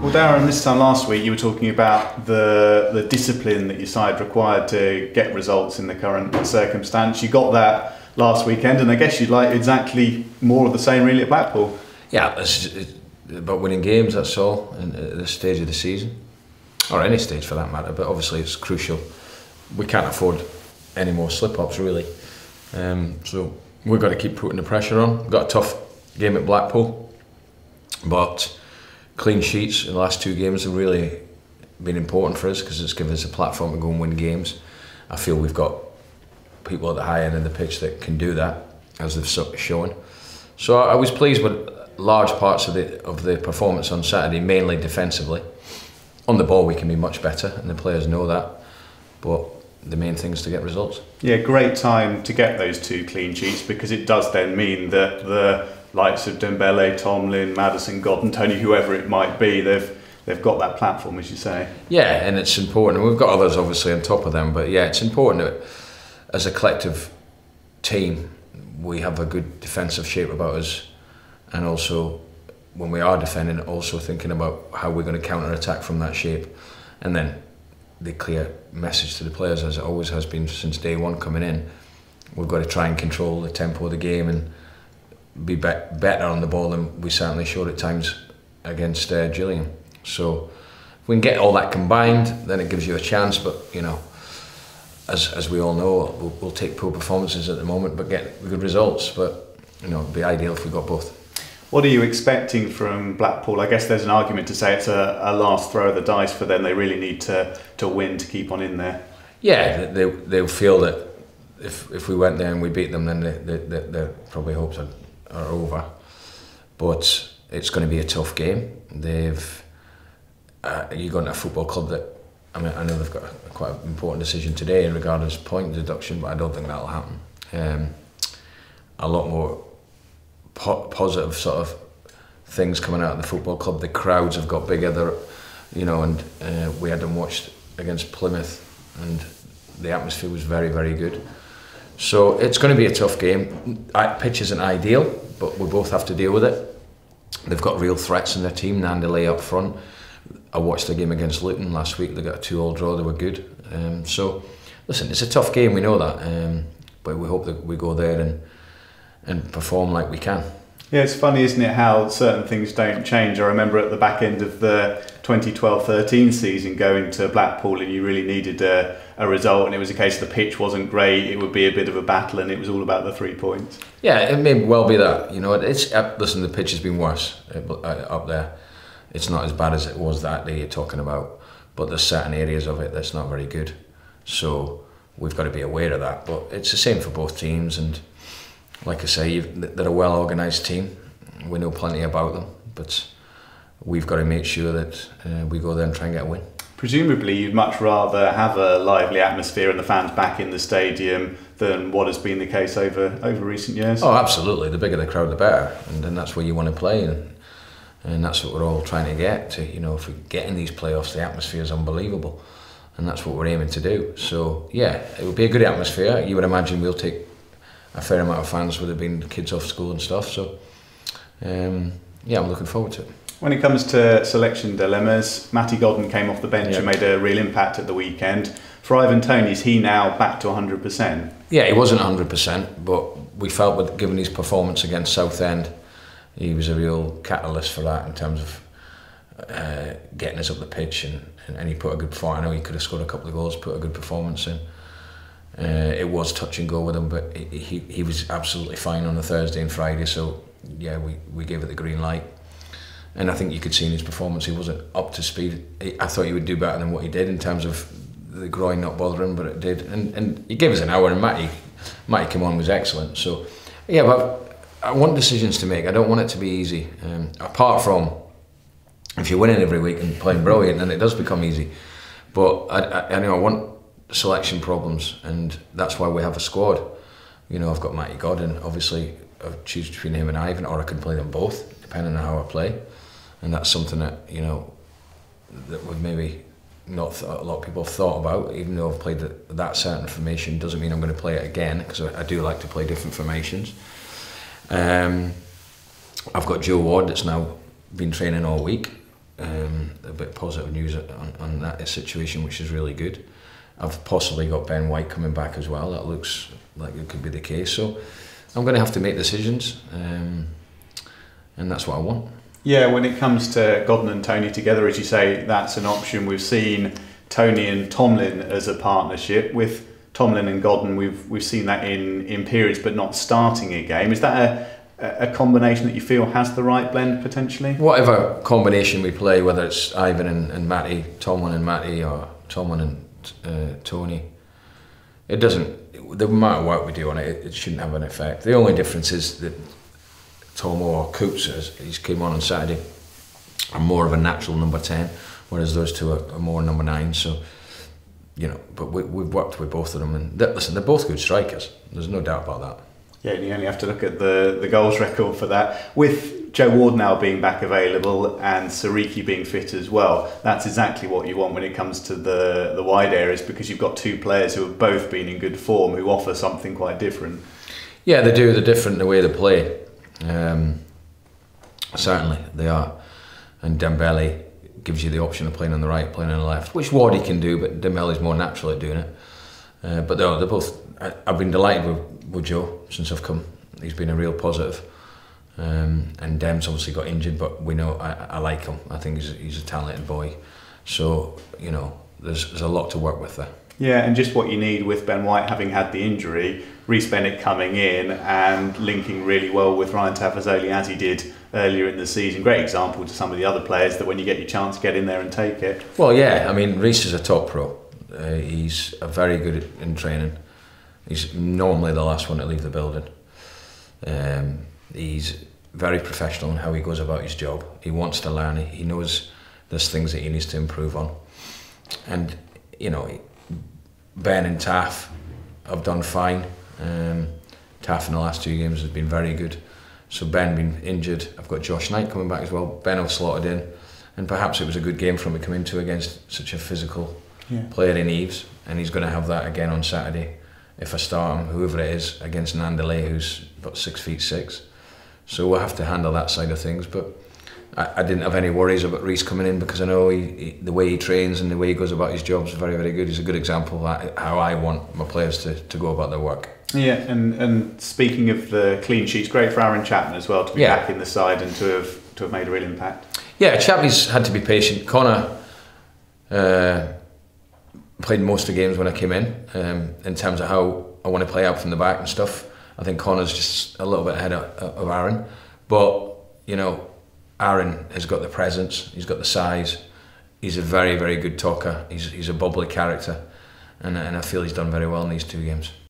Well, Darren, this time last week you were talking about the discipline that your side required to get results in the current circumstance. You got that last weekend, and I guess you'd like exactly more of the same really at Blackpool. Yeah, it's about winning games, that's all, at this stage of the season. Or any stage for that matter, but obviously it's crucial. We can't afford any more slip-ups really. So we've got to keep putting the pressure on. We've got a tough game at Blackpool, but clean sheets in the last two games have really been important for us because it's given us a platform to go and win games. I feel we've got people at the high end of the pitch that can do that, as they've shown. So I was pleased with large parts of the performance on Saturday, mainly defensively. On the ball we can be much better, and the players know that, but the main thing is to get results. Yeah, great time to get those two clean sheets, because it does then mean that the likes of Dembele, Tomlin, Maddison, Godden, Tony, whoever it might be, they've got that platform, as you say. Yeah, and it's important. We've got others obviously on top of them, but yeah, it's important that as a collective team we have a good defensive shape about us, and also when we are defending, also thinking about how we're going to counter-attack from that shape. And then the clear message to the players, as it always has been since day one coming in, we've got to try and control the tempo of the game and be better on the ball than we certainly showed at times against Gillingham. So if we can get all that combined, then it gives you a chance. But you know, as we all know, we'll take poor performances at the moment but get good results. But you know, it'd be ideal if we got both. What are you expecting from Blackpool? I guess there's an argument to say it's a last throw of the dice for them. They really need to win to keep on in there. Yeah, they'll feel that if we went there and we beat them, then their probably hopes are over. But it's going to be a tough game. You're going to a football club that, I mean, I know they've got quite an important decision today in regard to point deduction, but I don't think that'll happen. A lot more positive sort of things coming out of the football club. The crowds have got bigger, and we had them watched against Plymouth, and the atmosphere was very, very good. So it's going to be a tough game. Pitch isn't ideal, but we both have to deal with it. They've got real threats in their team. Nandale up front. I watched the game against Luton last week. They got a 2-2 draw. They were good. So listen, it's a tough game. We know that, but we hope that we go there and perform like we can. Yeah, it's funny, isn't it, how certain things don't change. I remember at the back end of the 2012-13 season going to Blackpool, and you really needed a result, and it was a case the pitch wasn't great, it would be a bit of a battle, and it was all about the 3 points. Yeah, it may well be that. You know, listen, the pitch has been worse up there. It's not as bad as it was that day you're talking about, but there's certain areas of it that's not very good. So we've got to be aware of that. But it's the same for both teams, and like I say, they're a well-organised team. We know plenty about them, but we've got to make sure that we go there and try and get a win. Presumably you'd much rather have a lively atmosphere and the fans back in the stadium than what has been the case over recent years? Oh, absolutely. The bigger the crowd, the better. And then that's where you want to play, and that's what we're all trying to get to. You know, if we get in these playoffs, the atmosphere is unbelievable, and that's what we're aiming to do. So yeah, it would be a good atmosphere. You would imagine we'll take a fair amount of fans would have been kids off school and stuff, so yeah, I'm looking forward to it. When it comes to selection dilemmas, Matty Godden came off the bench and made a real impact at the weekend. For Ivan Toney, is he now back to 100%? Yeah, he wasn't 100%, but we felt with given his performance against Southend, he was a real catalyst for that in terms of getting us up the pitch, and he put a good performance. I know he could have scored a couple of goals, put a good performance in. It was touch and go with him, but he was absolutely fine on the Thursday and Friday, so yeah, we gave it the green light. And I think you could see in his performance he wasn't up to speed. I thought he would do better than what he did in terms of the groin not bothering, but it did. And he gave us an hour, and Matty came on, was excellent. So yeah, but I want decisions to make. I don't want it to be easy. Apart from if you're winning every week and playing brilliant, then it does become easy. But I know I want selection problems, and that's why we have a squad. You know, I've got Matty Godden. Obviously, I choose between him and Ivan, or I can play them both, depending on how I play. And that's something that, you know, that we've maybe not a lot of people have thought about. Even though I've played that certain formation, doesn't mean I'm going to play it again, because I do like to play different formations. I've got Joe Ward that's now been training all week. a bit of positive news on that situation, which is really good. I've possibly got Ben White coming back as well. That looks like it could be the case. So I'm going to have to make decisions, and that's what I want. Yeah, when it comes to Godden and Tony together, as you say, that's an option. We've seen Tony and Tomlin as a partnership. With Tomlin and Godden, we've seen that in periods, but not starting a game. Is that a combination that you feel has the right blend potentially? Whatever combination we play, whether it's Ivan and Matty, Tomlin and Matty, or Tomlin and Tony, it doesn't. The amount of work we do on it, it shouldn't have an effect. The only difference is that Tomo or Coots, as he's came on Saturday, are more of a natural number 10, whereas those two are more number 9. So, you know, but we've worked with both of them, and listen, they're both good strikers. There's no doubt about that. Yeah, and you only have to look at the goals record for that. With Joe Ward now being back available and Sariki being fit as well, that's exactly what you want when it comes to the wide areas, because you've got two players who have both been in good form, who offer something quite different. Yeah, they do. They're different in the way they play. Certainly they are, and Dembele gives you the option of playing on the right, playing on the left, which Wardy can do, but Dembele's more natural at doing it. But they're both. I've been delighted with Joe since I've come. He's been a real positive. And Dem's obviously got injured, but we know I like him. I think he's a talented boy. So, you know, there's a lot to work with there. Yeah, and just what you need with Ben White having had the injury, Rhys Bennett coming in and linking really well with Ryan Tafazoli as he did earlier in the season. Great example to some of the other players that when you get your chance, get in there and take it. Well, yeah, I mean, Rhys is a top pro. He's very good in training. He's normally the last one to leave the building. He's very professional in how he goes about his job. He wants to learn. He knows there's things that he needs to improve on. And, you know, Ben and Taff have done fine. Taff in the last 2 games has been very good. So Ben being injured, I've got Josh Knight coming back as well. Ben will slotted in, and perhaps it was a good game for him to come into against such a physical player in Eves, and he's going to have that again on Saturday if I start him, whoever it is, against Nandale, who's about 6'6". So we'll have to handle that side of things. But I didn't have any worries about Rhys coming in, because I know the way he trains and the way he goes about his job is very, very good. He's a good example of how I want my players to go about their work. Yeah, and speaking of the clean sheets, great for Aaron Chapman as well to be back in the side and to have made a real impact. Yeah, Chapman's had to be patient. Connor played most of the games when I came in terms of how I want to play out from the back and stuff. I think Connor's just a little bit ahead of Aaron, but you know, Aaron has got the presence, he's got the size, he's a very, very good talker, he's a bubbly character, and I feel he's done very well in these 2 games.